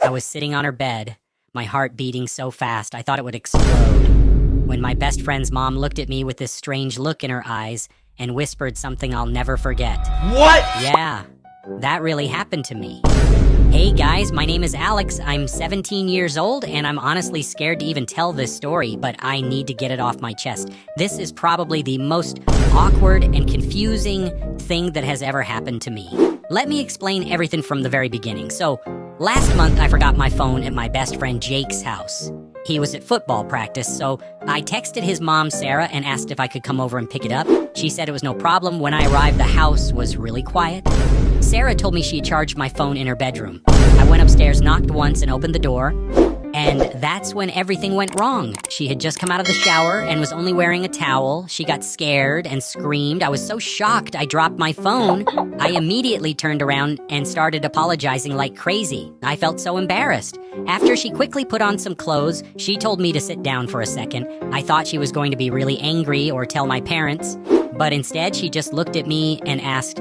I was sitting on her bed, my heart beating so fast I thought it would explode, when my best friend's mom looked at me with this strange look in her eyes and whispered something I'll never forget. What? Yeah, that really happened to me. Hey guys, my name is Alex. I'm 17 years old, and I'm honestly scared to even tell this story, but I need to get it off my chest. This is probably the most awkward and confusing thing that has ever happened to me. Let me explain everything from the very beginning. So, last month I forgot my phone at my best friend Jake's house. He was at football practice, so I texted his mom, Sarah, and asked if I could come over and pick it up. She said it was no problem. When I arrived, the house was really quiet. Sarah told me she had charged my phone in her bedroom. I went upstairs, knocked once, and opened the door, and that's when everything went wrong. She had just come out of the shower and was only wearing a towel. She got scared and screamed. I was so shocked I dropped my phone. I immediately turned around and started apologizing like crazy. I felt so embarrassed. After she quickly put on some clothes, she told me to sit down for a second. I thought she was going to be really angry or tell my parents, but instead she just looked at me and asked,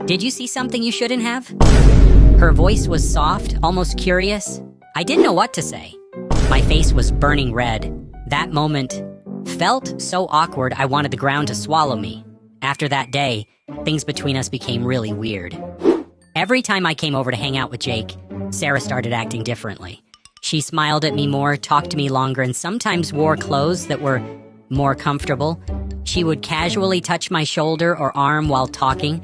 "Did you see something you shouldn't have?" Her voice was soft, almost curious. I didn't know what to say. My face was burning red. That moment felt so awkward I wanted the ground to swallow me. After that day, things between us became really weird. Every time I came over to hang out with Jake, Sarah started acting differently. She smiled at me more, talked to me longer, and sometimes wore clothes that were more comfortable. She would casually touch my shoulder or arm while talking.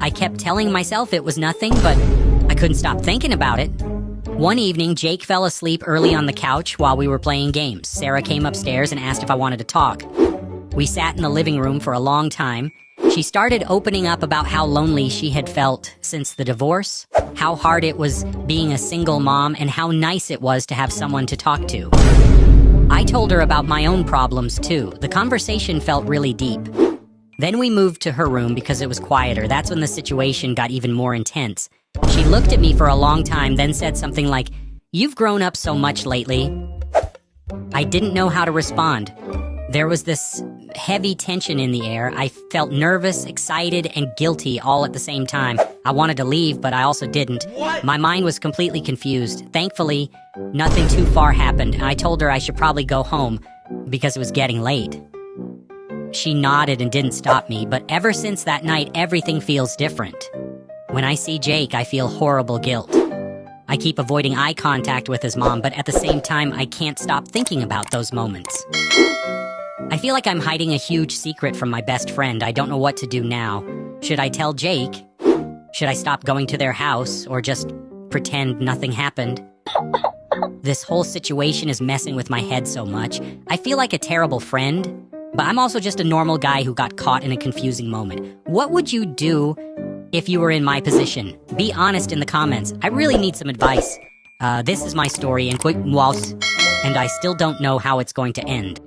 I kept telling myself it was nothing, but I couldn't stop thinking about it. One evening, Jake fell asleep early on the couch while we were playing games. Sarah came upstairs and asked if I wanted to talk. We sat in the living room for a long time. She started opening up about how lonely she had felt since the divorce, how hard it was being a single mom, and how nice it was to have someone to talk to. I told her about my own problems too. The conversation felt really deep. Then we moved to her room because it was quieter. That's when the situation got even more intense. She looked at me for a long time, then said something like, "You've grown up so much lately." I didn't know how to respond. There was this heavy tension in the air. I felt nervous, excited, and guilty all at the same time. I wanted to leave, but I also didn't. What? My mind was completely confused. Thankfully, nothing too far happened. I told her I should probably go home because it was getting late. She nodded and didn't stop me, but ever since that night, everything feels different. When I see Jake, I feel horrible guilt. I keep avoiding eye contact with his mom, but at the same time, I can't stop thinking about those moments. I feel like I'm hiding a huge secret from my best friend. I don't know what to do now. Should I tell Jake? Should I stop going to their house, or just pretend nothing happened? This whole situation is messing with my head so much. I feel like a terrible friend, but I'm also just a normal guy who got caught in a confusing moment. What would you do if you were in my position? Be honest in the comments. I really need some advice. This is my story, and I still don't know how it's going to end.